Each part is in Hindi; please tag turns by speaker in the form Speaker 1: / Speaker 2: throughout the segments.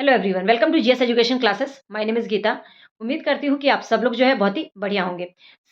Speaker 1: Hello everyone, welcome to GS education classes. My name is Geeta. उम्मीद करती हूँ कि आप सब लोग जो है बहुत ही बढ़िया होंगे।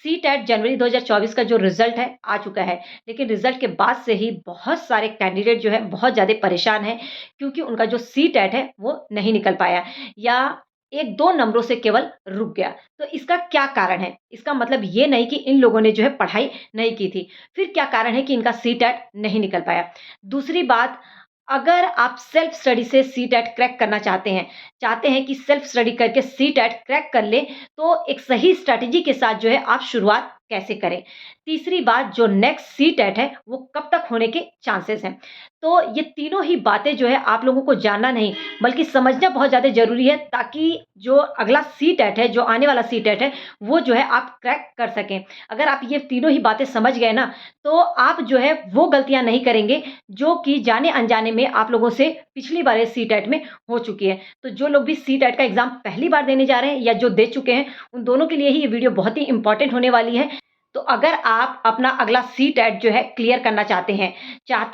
Speaker 1: सी टेट जनवरी 2024 का जो रिजल्ट है आ चुका है, लेकिन रिजल्ट के बाद से ही बहुत सारे कैंडिडेट जो है बहुत ज़्यादा परेशान हैं, क्योंकि उनका जो सी टेट है वो नहीं निकल पाया या एक दो नंबरों से केवल रुक गया। तो इसका क्या कारण है? इसका मतलब ये नहीं कि इन लोगों ने जो है पढ़ाई नहीं की थी। फिर क्या कारण है कि इनका सी टेट नहीं निकल पाया? दूसरी बात, अगर आप सेल्फ स्टडी से सीटेट क्रैक करना चाहते हैं कि सेल्फ स्टडी करके सीटेट क्रैक कर लें, तो एक सही स्ट्रैटेजी के साथ जो है आप शुरुआत कैसे करें? तीसरी बात, जो नेक्स्ट सीटेट है वो कब तक होने के चांसेस हैं? तो ये तीनों ही बातें जो है आप लोगों को जानना नहीं बल्कि समझना बहुत ज़्यादा ज़रूरी है, ताकि जो अगला सीटेट है, जो आने वाला सीटेट है, वो जो है आप क्रैक कर सकें। अगर आप ये तीनों ही बातें समझ गए ना, तो आप जो है वो गलतियाँ नहीं करेंगे जो कि जाने-अनजाने में आप लोगों से पिछली बार सीटेट में हो चुकी है। तो जो लोग भी सीटेट का एग्ज़ाम पहली बार देने जा रहे हैं या जो दे चुके हैं, उन दोनों के लिए ही ये वीडियो बहुत ही इम्पोर्टेंट होने वाली है। तो अगर आप अपना अगला सीटेट जो है क्लियर करना चाहते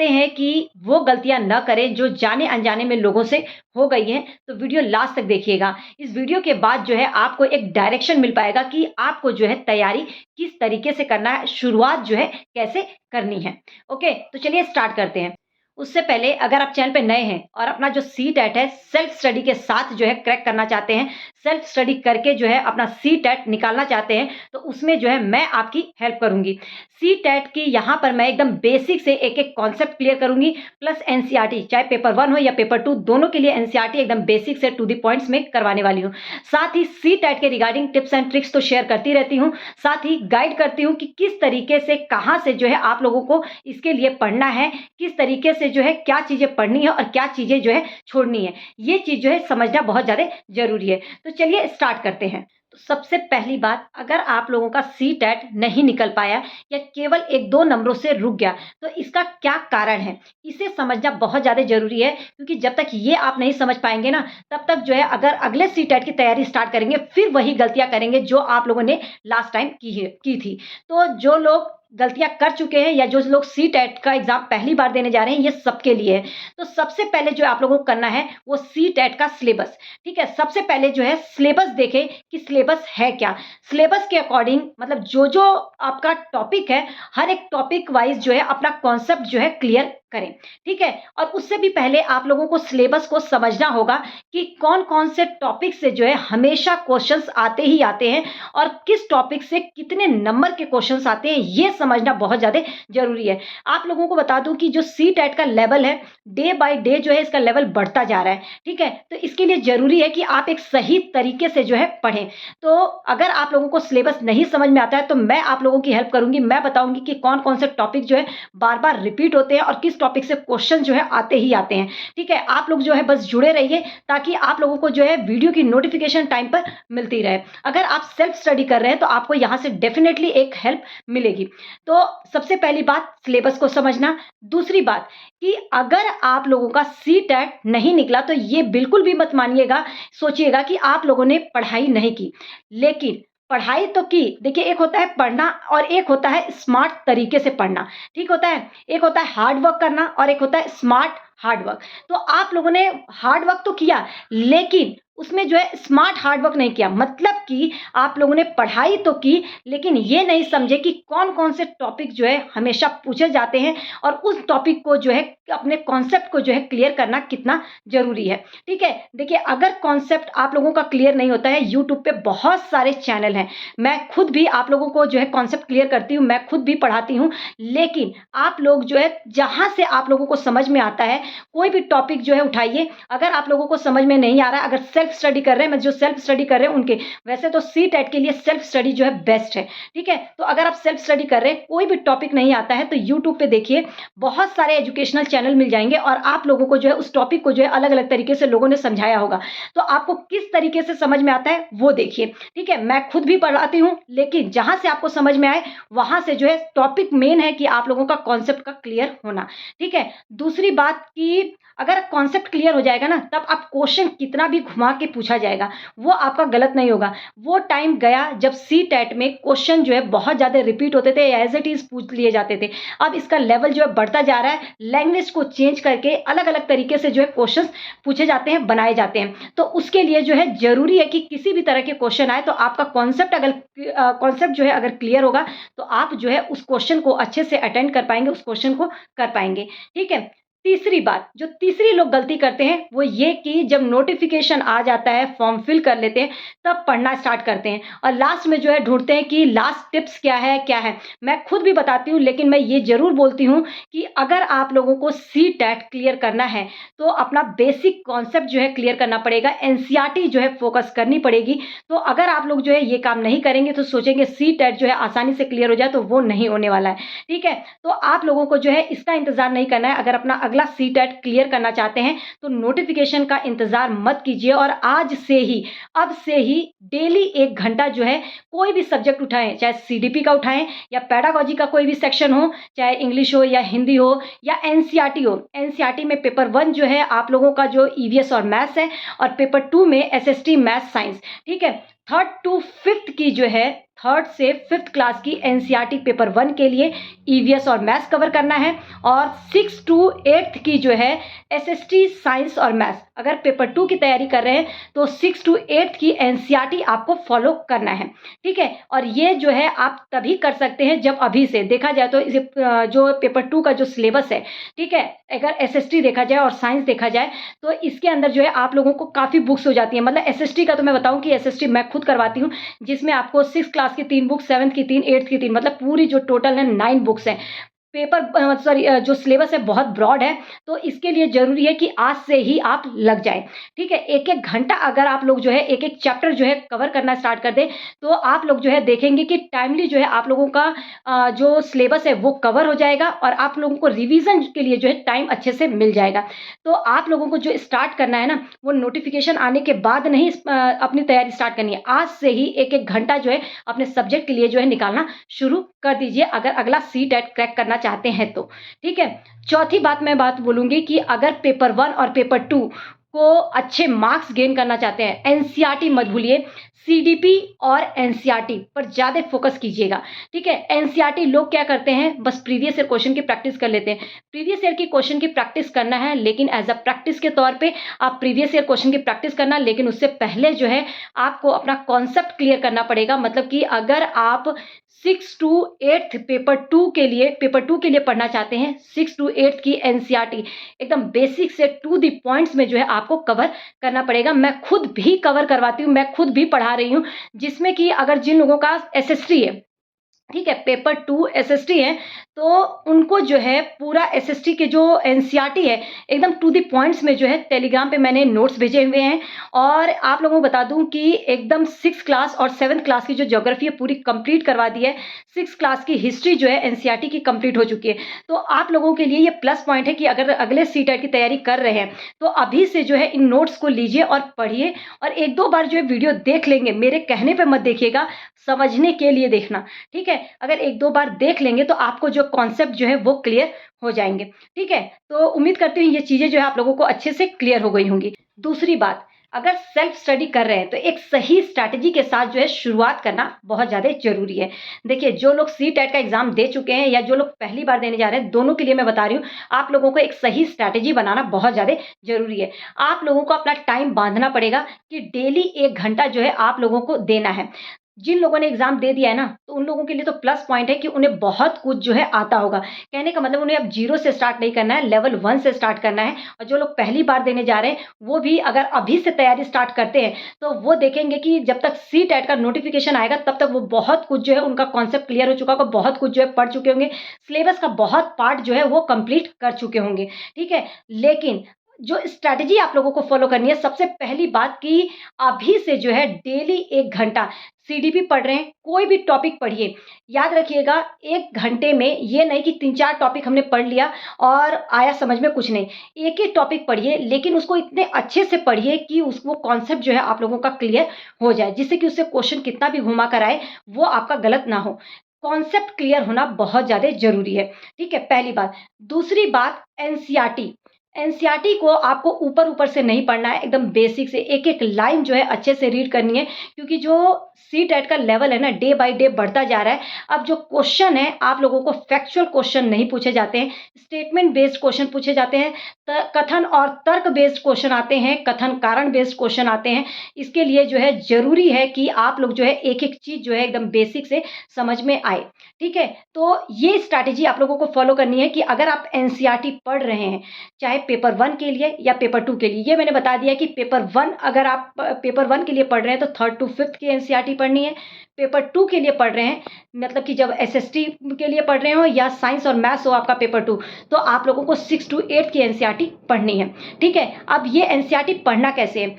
Speaker 1: हैं कि वो गलतियाँ ना करें जो जाने-अनजाने में लोगों से हो गई हैं, तो वीडियो लास्ट तक देखिएगा। इस वीडियो के बाद जो है आपको एक डायरेक्शन मिल पाएगा कि आपको जो है तैयारी किस तरीके से करना है, शुरुआत जो है कैसे करनी है। ओके, तो चलिए स्टार्ट करते हैं। उससे पहले अगर आप चैनल पे नए हैं और अपना जो सीटेट है सेल्फ स्टडी के साथ जो है क्रैक करना चाहते हैं, सेल्फ स्टडी करके जो है अपना सीटेट निकालना चाहते हैं, तो उसमें जो है मैं आपकी हेल्प करूँगी। सीटेट की यहाँ पर मैं एकदम बेसिक से एक-एक कॉन्सेप्ट क्लियर करूँगी, प्लस एनसीईआरटी, चाहे पेपर 1 हो या पेपर 2, दोनों के लिए एनसीईआरटी एकदम बेसिक से टू द पॉइंट्स में करवाने वाली हूँ। साथ ही सीटेट के रिगार्डिंग टिप्स एंड ट्रिक्स तो शेयर करती रहती हूँ, साथ ही गाइड करती हूँ कि किस तरीके से, कहाँ से जो है आप लोगों को इसके लिए पढ़ना है, किस तरीके से जो है क्या चीज़ें पढ़नी है और क्या चीज़ें जो है छोड़नी है। ये चीज़ जो है समझना बहुत ज़्यादा ज़रूरी है। तो चलिए स्टार्ट करते हैं। तो सबसे पहली बात, अगर आप लोगों का सीटेट नहीं निकल पाया या केवल 1-2 नंबरों से रुक गया, तो इसका क्या कारण है? इसे समझना बहुत ज़्यादा ज़रूरी है, क्योंकि जब तक ये आप नहीं समझ पाएँगे ना, तब तक जो है अगर अगले सीटेट की तैयारी स्टार्ट करेंगे, फिर वही गलतियाँ करेंगे जो आप लोगों ने लास्ट टाइम की थी। तो जो लोग गलतियाँ कर चुके हैं या जो लोग सीटेट का एग्ज़ाम पहली बार देने जा रहे हैं, ये सबके लिए है। तो सबसे पहले जो आप लोगों को करना है, वो सीटेट का सिलेबस, ठीक है? सबसे पहले जो है सिलेबस देखें कि सिलेबस है क्या? सिलेबस के अकॉर्डिंग मतलब जो-जो आपका टॉपिक है, हर एक टॉपिक वाइज़ जो है अपना कॉन्सेप्ट जो है क्लियर करें, ठीक है? और उससे भी पहले आप लोगों को सिलेबस को समझना होगा कि कौन-कौन से टॉपिक से जो है हमेशा क्वेश्चन्स आते ही आते हैं और किस टॉपिक से कितने नंबर के क्वेश्चन्स आते हैं, ये समझना बहुत ज़्यादा ज़रूरी है। आप लोगों को बता दूँ कि जो सीटेट का लेवल है, डे बाय डे जो है इसका लेवल बढ़ता जा रहा है, ठीक है? तो इसके लिए ज़रूरी है कि आप एक सही तरीके से जो है पढ़ें। तो अगर आप लोगों को सिलेबस नहीं समझ में आता है, तो मैं आप लोगों की हेल्प करूँगी। मैं बताऊँगी कि कौन-कौन से टॉपिक जो है बार-बार रिपीट होते हैं और किस टॉपिक से क्वेश्चन जो है आते ही आते हैं, ठीक है? आप लोग जो है बस जुड़े रहिए, ताकि आप लोगों को जो है वीडियो की नोटिफ़िकेशन टाइम पर मिलती रहे। अगर आप सेल्फ स्टडी कर रहे हैं, तो आपको यहाँ से डेफ़िनेटली एक हेल्प मिलेगी। तो सबसे पहली बात सिलेबस को समझना। दूसरी बात कि अगर आप लोगों का सीटेट नहीं निकला, तो ये बिल्कुल भी मत मानिएगा, सोचिएगा कि आप लोगों ने पढ़ाई नहीं की। लेकिन पढ़ाई तो की। देखिए, एक होता है पढ़ना और एक होता है स्मार्ट तरीके से पढ़ना, ठीक होता है? एक होता है हार्ड वर्क करना और एक होता है स्मार्ट हार्ड वर्क। तो आप लोगों ने हार्ड वर्क तो किया, लेकिन उसमें जो है स्मार्ट हार्ड वर्क नहीं किया। मतलब कि आप लोगों ने पढ़ाई तो की, लेकिन ये नहीं समझे कि कौन-कौन से टॉपिक जो है हमेशा पूछे जाते हैं और उस टॉपिक को जो है अपने कॉन्सेप्ट को जो है क्लियर करना कितना ज़रूरी है, ठीक है? देखिए, अगर कॉन्सेप्ट आप लोगों का क्लियर नहीं होता है, यूट्यूब पे बहुत सारे चैनल हैं। मैं खुद भी आप लोगों को जो है कॉन्सेप्ट क्लियर करती हूँ, मैं खुद भी पढ़ाती हूँ। लेकिन आप लोग जो है जहाँ से आप लोगों को समझ में आता है, कोई भी टॉपिक जो है उठाइए। अगर आप लोगों को समझ में नहीं आ रहा है, अगर सेल्फ स्टडी कर रहे हैं, मैं जो सेल्फ स्टडी कर रहे हैं उनके, वैसे तो सीटेट के लिए सेल्फ स्टडी जो है बेस्ट है, ठीक है? तो अगर आप सेल्फ स्टडी कर रहे हैं, कोई भी टॉपिक नहीं आता है, तो यूट्यूब पे देखिए, बहुत सारे एजुकेशनल चैनल मिल जाएँगे और आप लोगों को जो है उस टॉपिक को जो है अलग-अलग तरीके से लोगों ने समझाया होगा। तो आपको किस तरीके से समझ में आता है, वो देखिए, ठीक है? मैं खुद भी पढ़ाती हूँ, लेकिन जहाँ से आपको समझ में आए, वहाँ से जो है टॉपिक मेन है कि आप लोगों का कॉन्सेप्ट का क्लियर होना, ठीक है? दूसरी बात कि अगर कॉन्सेप्ट क्लियर हो जाएगा ना, तब आप क्वेश्चन कितना भी घुमा के पूछा जाएगा, वो आपका गलत नहीं होगा। वो टाइम गया जब सीटेट में क्वेश्चन जो है बहुत ज़्यादा रिपीट होते थे, एज़ इट इज़ पूछ लिए जाते थे। अब इसका लेवल जो है बढ़ता जा रहा है, लैंग्वेज को चेंज करके अलग-अलग तरीके से जो है क्वेश्चंस पूछे जाते हैं, बनाए जाते हैं। तो उसके लिए जो है ज़रूरी है कि किसी भी तरह के क्वेश्चन आए तो आपका कॉन्सेप्ट जो है अगर क्लियर होगा, तो आप जो है उस क्वेश्चन को अच्छे से अटेंड कर पाएँगे, उस क्वेश्चन को कर पाएँगे। ठीक है? तीसरी बात, जो तीसरी लोग गलती करते हैं, वो ये कि जब नोटिफ़िकेशन आ जाता है, फॉर्म फिल कर लेते हैं, तब पढ़ना स्टार्ट करते हैं और लास्ट में जो है ढूँढते हैं कि लास्ट टिप्स क्या है, क्या है? मैं खुद भी बताती हूँ, लेकिन मैं ये ज़रूर बोलती हूँ कि अगर आप लोगों को सीटेट क्लियर करना है, तो अपना बेसिक कॉन्सेप्ट जो है क्लियर करना पड़ेगा, एनसीईआरटी जो है फ़ोकस करनी पड़ेगी। तो अगर आप लोग जो है ये काम नहीं करेंगे, तो सोचेंगे सीटेट जो है आसानी से क्लियर हो जाए, तो वो नहीं होने वाला है। ठीक है? तो आप लोगों को जो है इसका इंतज़ार नहीं करना है। अगर अपना अगला सीटेट क्लियर करना चाहते हैं, तो नोटिफ़िकेशन का इंतज़ार मत कीजिए और आज से ही, अब से ही डेली 1 घंटा जो है कोई भी सब्जेक्ट उठाएँ, चाहे सीडीपी का उठाएँ या पेडागॉजी का कोई भी सेक्शन हो, चाहे इंग्लिश हो या हिंदी हो या एनसीईआरटी हो। एनसीईआरटी में पेपर 1 जो है आप लोगों का जो ईवीएस और मैथ्स है और पेपर 2 में एसएसटी मैथ्स साइंस। ठीक है? 3rd टू 5th की जो है 3rd से 5th क्लास की एनसीईआरटी पेपर 1 के लिए ईवीएस और मैथ्स कवर करना है और 6 टू 8th की जो है एसएसटी साइंस और मैथ्स। अगर पेपर 2 की तैयारी कर रहे हैं तो 6 टू 8th की एनसीईआरटी आपको फॉलो करना है। ठीक है? और ये जो है आप तभी कर सकते हैं जब अभी से देखा जाए तो इसे जो पेपर 2 का जो सिलेबस है, ठीक है? अगर एसएसटी देखा जाए और साइंस देखा जाए, तो इसके अंदर जो है आप लोगों को काफ़ी बुक्स हो जाती हैं। मतलब एसएसटी का तो मैं बताऊँ कि एसएसटी मैं खुद करवाती हूँ, जिसमें आपको 6th क्लास की 3 बुक्स, 7th की 3, 8th की 3 मतलब पूरी जो टोटल है 9 बुक्स हैं। जो सिलेबस है बहुत ब्रॉड है, तो इसके लिए ज़रूरी है कि आज से ही आप लग जाएँ। ठीक है? 1-1 घंटा अगर आप लोग जो है एक-एक चैप्टर जो है कवर करना स्टार्ट कर दें, तो आप लोग जो है देखेंगे कि टाइमली जो है आप लोगों का जो सिलेबस है वो कवर हो जाएगा और आप लोगों को रिवीज़न के लिए जो है टाइम अच्छे से मिल जाएगा। तो आप लोगों को जो स्टार्ट करना है ना, वो नोटिफ़िकेशन आने के बाद नहीं अपनी तैयारी स्टार्ट करनी है। आज से ही 1-1 घंटा जो है अपने सब्जेक्ट के लिए जो है निकालना शुरू कर दीजिए, अगर अगला सीटेट क्रैक करना चाहते हैं तो। ठीक है? चौथी बात बोलूँगी कि अगर पेपर 1 और पेपर 2 को अच्छे मार्क्स गेन करना चाहते हैं, एनसीईआरटी मत भूलिए, सीडीपी और एनसीईआरटी पर ज़्यादा फ़ोकस कीजिएगा। ठीक है? एनसीईआरटी लोग क्या करते हैं, बस प्रीवियस ईयर क्वेश्चन की प्रैक्टिस कर लेते हैं। प्रीवियस ईयर की क्वेश्चन की प्रैक्टिस करना है, लेकिन एज़ अ प्रैक्टिस के तौर पे आप प्रीवियस ईयर क्वेश्चन की प्रैक्टिस करना, लेकिन उससे पहले जो है आपको अपना कॉन्सेप्ट क्लियर करना पड़ेगा। मतलब कि अगर आप 6 टू 8th पेपर 2 के लिए पढ़ना चाहते हैं, 6 टू 8th की एनसीईआरटी एकदम बेसिक से टू द पॉइंट्स में जो है आपको कवर करना पड़ेगा। मैं खुद भी कवर करवाती हूँ, मैं खुद भी पढ़ा रही हूँ, जिसमें कि अगर जिन लोगों का एसएसटी है, ठीक है, पेपर 2 एसएसटी है, तो उनको जो है पूरा एसएसटी के जो एनसीईआरटी है, एकदम टू द पॉइंट्स में जो है टेलीग्राम पे मैंने नोट्स भेजे हुए हैं और आप लोगों को बता दूँ कि एकदम 6th क्लास और 7th क्लास की जो ज्योग्राफी है पूरी कंप्लीट करवा दी है। 6th क्लास की हिस्ट्री जो है एनसीईआरटी की कंप्लीट हो चुकी है। तो आप लोगों के लिए ये प्लस पॉइंट है कि अगर अगले सीटेट की तैयारी कर रहे हैं, तो अभी से जो है इन नोट्स को लीजिए और पढ़िए और 1-2 बार जो है वीडियो देख लेंगे, मेरे कहने पे मत देखिएगा, समझने के लिए देखना। ठीक है? अगर 1-2 बार देख लेंगे तो आपको जो कॉन्सेप्ट जो है वो क्लियर हो जाएँगे। ठीक है? तो उम्मीद करती हूँ ये चीज़ें जो है आप लोगों को अच्छे से क्लियर हो गई होंगी। दूसरी बात, अगर सेल्फ स्टडी कर रहे हैं तो एक सही स्ट्रैटेजी के साथ जो है शुरुआत करना बहुत ज़्यादा ज़रूरी है। देखिए, जो लोग सीटेट का एग्ज़ाम दे चुके हैं या जो लोग पहली बार देने जा रहे हैं, दोनों के लिए मैं बता रही हूँ, आप लोगों को एक सही स्ट्रैटेजी बनाना बहुत ज़्यादा ज़रूरी है। आप लोगों को अपना टाइम बाँधना पड़ेगा कि डेली 1 घंटा जो है आप लोगों को देना है। जिन लोगों ने एग्ज़ाम दे दिया है ना, तो उन लोगों के लिए तो प्लस पॉइंट है कि उन्हें बहुत कुछ जो है आता होगा। कहने का मतलब उन्हें अब 0 से स्टार्ट नहीं करना है, लेवल 1 से स्टार्ट करना है और जो लोग पहली बार देने जा रहे हैं, वो भी अगर अभी से तैयारी स्टार्ट करते हैं, तो वो देखेंगे कि जब तक सीटेट का नोटिफ़िकेशन आएगा, तब तक वो बहुत कुछ जो है उनका कॉन्सेप्ट क्लियर हो चुका होगा, बहुत कुछ जो है पढ़ चुके होंगे, सिलेबस का बहुत पार्ट जो है वो कंप्लीट कर चुके होंगे। ठीक है? लेकिन जो स्ट्रैटेजी आप लोगों को फ़ॉलो करनी है, सबसे पहली बात कि अभी से जो है डेली 1 घंटा सीडीपी पढ़ रहे हैं, कोई भी टॉपिक पढ़िए। याद रखिएगा 1 घंटे में ये नहीं कि 3-4 टॉपिक हमने पढ़ लिया और आया समझ में कुछ नहीं। एक ही टॉपिक पढ़िए, लेकिन उसको इतने अच्छे से पढ़िए कि उसको कॉन्सेप्ट जो है आप लोगों का क्लियर हो जाए, जिससे कि उससे क्वेश्चन कितना भी घुमा कर आए, वो आपका गलत ना हो। कॉन्सेप्ट क्लियर होना बहुत ज़्यादा ज़रूरी है। ठीक है? पहली बात। दूसरी बात, एनसीईआरटी। एनसीईआरटी को आपको ऊपर-ऊपर से नहीं पढ़ना है, एकदम बेसिक से एक-एक लाइन जो है अच्छे से रीड करनी है, क्योंकि जो सीटेट का लेवल है ना, डे बाय डे बढ़ता जा रहा है। अब जो क्वेश्चन है, आप लोगों को फैक्चुअल क्वेश्चन नहीं पूछे जाते हैं, स्टेटमेंट बेस्ड क्वेश्चन पूछे जाते हैं, त कथन और तर्क बेस्ड क्वेश्चन आते हैं, कथन कारण बेस्ड क्वेश्चन आते हैं। इसके लिए जो है ज़रूरी है कि आप लोग जो है एक-एक चीज़ जो है एकदम बेसिक से समझ में आए, ठीक है? तो ये स्ट्रैटेजी आप लोगों को फॉलो करनी है कि अगर आप एनसीईआरटी पढ़ रहे हैं, चाहे पेपर 1 के लिए या पेपर 2 के लिए। ये मैंने बता दिया कि पेपर 1 अगर आप पेपर 1 के लिए पढ़ रहे हैं तो 3rd टू 5th की एनसीईआरटी पढ़नी है। पेपर 2 के लिए पढ़ रहे हैं, मतलब कि जब एसएसटी के लिए पढ़ रहे हो या साइंस और मैथ्स हो आपका पेपर 2, तो आप लोगों को 6 टू 8 की एनसीईआरटी पढ़नी है, ठीक है? अब ये एनसीईआरटी पढ़ना कैसे है?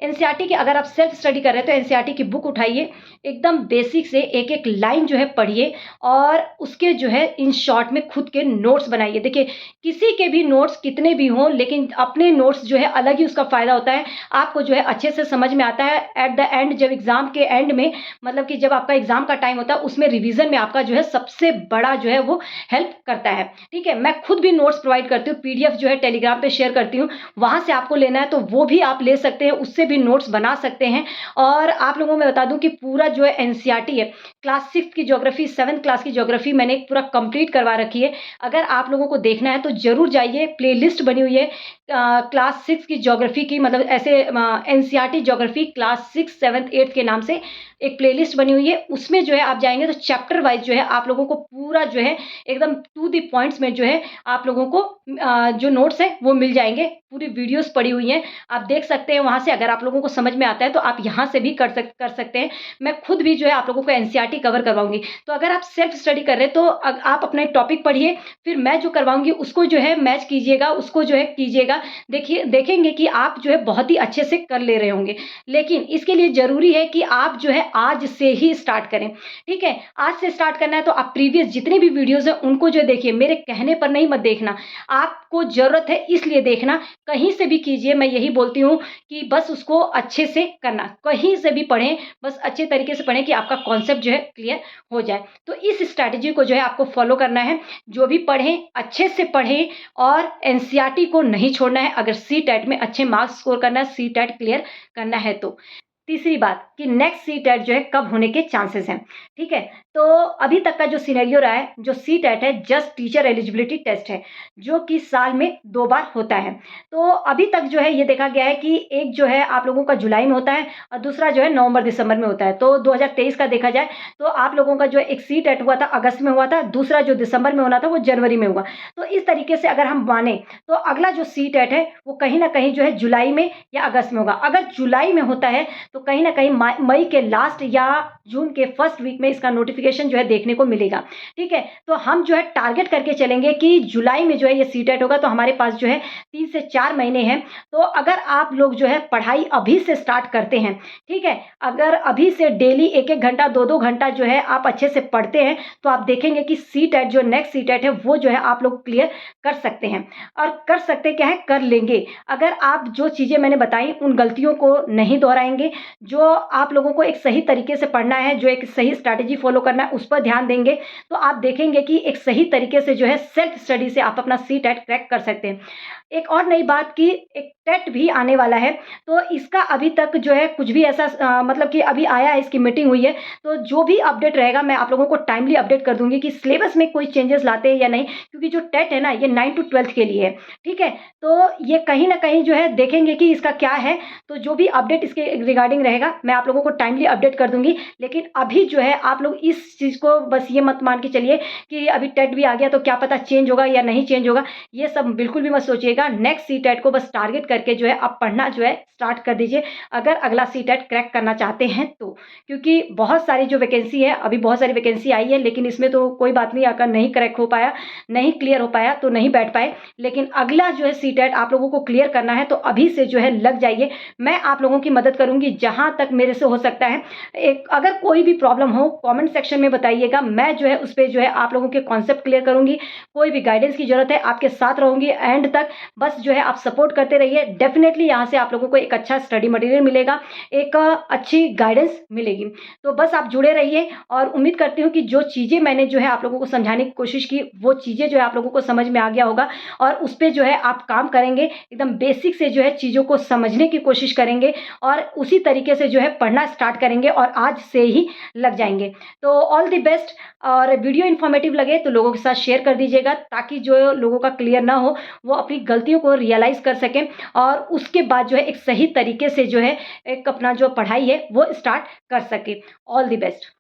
Speaker 1: एनसीईआरटी की अगर आप सेल्फ स्टडी कर रहे हैं तो एनसीईआरटी की बुक उठाइए, एकदम बेसिक से एक-एक लाइन जो है पढ़िए और उसके जो है इन शॉर्ट में खुद के नोट्स बनाइए। देखिए, किसी के भी नोट्स कितने भी हों, लेकिन अपने नोट्स जो है अलग ही उसका फ़ायदा होता है। आपको जो है अच्छे से समझ में आता है एट द एंड, जब एग्ज़ाम के एंड में, मतलब कि जब आपका एग्ज़ाम का टाइम होता है उसमें रिवीज़न में आपका जो है सबसे बड़ा जो है वो हेल्प करता है, ठीक है? मैं खुद भी नोट्स प्रोवाइड करती हूँ, पीडीएफ जो है टेलीग्राम पे शेयर करती हूँ, वहाँ से आपको लेना है तो वो भी आप ले सकते हैं, उससे भी नोट्स बना सकते हैं। और आप लोगों को मैं बता दूं कि पूरा जो है एनसीईआरटी है, क्लास 6 की ज्योग्राफी, 7th क्लास की ज्योग्राफी मैंने पूरा कंप्लीट करवा रखी है। अगर आप लोगों को देखना है तो जरूर जाइए, प्लेलिस्ट बनी हुई है क्लास 6 की ज्योग्राफी की, मतलब ऐसे NCERT geography class 6, 7th, 8th के नाम से एक प्लेलिस्ट बनी हुई है। उसमें जो है आप जाएंगे तो चैप्टर वाइज जो है आप लोगों को पूरा जो है एकदम टू द पॉइंट्स में जो है आप लोगों को जो नोट्स है वो मिल जाएंगे। पूरी वीडियोस पड़ी हुई हैं, आप देख सकते हैं वहाँ से। अगर आप लोगों को समझ में आता है तो आप यहाँ से भी कर सकते हैं। मैं खुद भी जो है आप लोगों को एनसीईआरटी कवर करवाऊँगी। तो अगर आप सेल्फ स्टडी कर रहे हैं तो आप अपने टॉपिक पढ़िए, फिर मैं जो करवाऊँगी उसको जो है मैच कीजिएगा, उसको जो है कीजिएगा। देखेंगे कि आप जो है बहुत ही अच्छे से कर ले रहे होंगे। लेकिन इसके लिए ज़रूरी है कि आप जो है आज से ही स्टार्ट करें, ठीक है? आज से स्टार्ट करना है तो आप प्रीवियस जितनी भी वीडियोज़ हैं उनको जो है देखिए, मेरे कहने पर नहीं मत देखना। आपको ज़रूरत है इसलिए देखना, कहीं से भी कीजिए। मैं यही बोलती हूँ कि बस उसको अच्छे से करना, कहीं से भी पढ़ें, बस अच्छे तरीके से पढ़ें कि आपका कॉन्सेप्ट जो है क्लियर हो जाए। तो इस स्ट्रैटेजी को जो है आपको फॉलो करना है। जो भी पढ़ें, अच्छे से पढ़ें और एनसीईआरटी को नहीं छोड़ना है अगर सीटेट में अच्छे मार्क्स स्कोर करना है, सीटेट क्लियर करना है तो। तीसरी बात कि नेक्स्ट सीटेट जो है कब होने के चांसेस हैं, ठीक है? तो अभी तक का जो सिनेरियो रहा है, जो सीटेट है जस्ट टीचर एलिजिबिलिटी टेस्ट है, जो कि साल में 2 बार होता है। तो अभी तक जो है ये देखा गया है कि एक जो है आप लोगों का जुलाई में होता है और दूसरा जो है नवंबर-दिसंबर में होता है। तो 2023 का देखा जाए तो आप लोगों का जो एक सीटेट हुआ था अगस्त में हुआ था, दूसरा जो दिसंबर में होना था वो जनवरी में हुआ। तो इस तरीके से अगर हम माने तो अगला जो सीटेट है वो कहीं न कहीं जो है जुलाई में या अगस्त में होगा। अगर जुलाई में होता है तो कहीं न कहीं मई के लास्ट या जून के फर्स्ट वीक में इसका नोटिफिकेशन जो है देखने को मिलेगा, ठीक है? तो हम जो है टारगेट करके चलेंगे कि जुलाई में जो है ये सीटेट होगा, तो हमारे पास जो है 3 से 4 महीने हैं। तो अगर आप लोग जो है पढ़ाई अभी से स्टार्ट करते हैं, ठीक है? अगर अभी से डेली 1-1 घंटा, 2-2 घंटा जो है आप अच्छे से पढ़ते हैं, तो आप देखेंगे कि सीटेट जो नेक्स्ट सीटेट है वो जो है आप लोग क्लियर कर सकते हैं। और कर सकते क्या है, कर लेंगे। अगर आप जो चीज़ें मैंने बताई उन गलतियों को नहीं दोहराएँगे, जो आप लोगों को एक सही तरीके से पढ़ना है, जो एक सही स्ट्रैटेजी फॉलो करना है, उस पर ध्यान देंगे, तो आप देखेंगे कि एक सही तरीके से जो है सेल्फ स्टडी से आप अपना सीटेट क्रैक कर सकते हैं। एक और नई बात कि एक टेट भी आने वाला है, तो इसका अभी तक जो है कुछ भी ऐसा मतलब कि अभी आया है, इसकी मीटिंग हुई है, तो जो भी अपडेट रहेगा मैं आप लोगों को टाइमली अपडेट कर दूँगी कि सिलेबस में कोई चेंजेस लाते हैं या नहीं, क्योंकि जो टेट है ना ये 9 टू 12th के लिए है, ठीक है? तो ये कहीं न कहीं जो है देखेंगे कि इसका क्या है, तो जो भी अपडेट इसके रिगार्डिंग रहेगा मैं आप लोगों को टाइमली अपडेट कर दूँगी। लेकिन अभी जो है आप लोग इस चीज़ को बस ये मत मान के चलिए कि अभी टेट भी आ गया तो क्या पता चेंज होगा या नहीं चेंज होगा, ये सब बिल्कुल भी मत सोचिएगा। नेक्स्ट सीटेट को बस टारगेट करके जो है आप पढ़ना जो है स्टार्ट कर दीजिए, अगर अगला सीटेट क्रैक करना चाहते हैं तो। क्योंकि बहुत सारी जो वैकेंसी है, अभी बहुत सारी वैकेंसी आई है, लेकिन इसमें तो कोई बात नहीं, अगर नहीं क्रैक हो पाया, नहीं क्लियर हो पाया तो नहीं बैठ पाए, लेकिन अगला जो है सीटेट आप लोगों को क्लियर करना है तो अभी से जो है लग जाइए। मैं आप लोगों की मदद करूँगी जहाँ तक मेरे से हो सकता है। एक अगर कोई भी प्रॉब्लम हो कमेंट सेक्शन में बताइएगा, मैं जो है उस पे जो है आप लोगों के कॉन्सेप्ट क्लियर करूँगी। कोई भी गाइडेंस की ज़रूरत है आपके साथ रहूँगी एंड तक। बस जो है आप सपोर्ट करते रहिए। डेफ़िनेटली यहाँ से आप लोगों को एक अच्छा स्टडी मटेरियल मिलेगा, एक अच्छी गाइडेंस मिलेगी। तो बस आप जुड़े रहिए और उम्मीद करती हूँ कि जो चीज़ें मैंने जो है आप लोगों को समझाने की कोशिश की, वो चीज़ें जो है आप लोगों को समझ में आ गया होगा और उस पे जो है आप काम करेंगे। एकदम बेसिक से जो है चीज़ों को समझने की कोशिश करेंगे और उसी तरीके से जो है पढ़ना स्टार्ट करेंगे और आज से ही लग जाएँगे। तो ऑल द बेस्ट। और वीडियो इन्फॉर्मेटिव लगे तो लोगों के साथ शेयर कर दीजिएगा, ताकि जो लोगों का क्लियर ना हो, वो अपनी गलतियों को रियलाइज़ कर सकें और उसके बाद जो है एक सही तरीके से जो है एक अपना जो पढ़ाई है वो स्टार्ट कर सकें। All the best.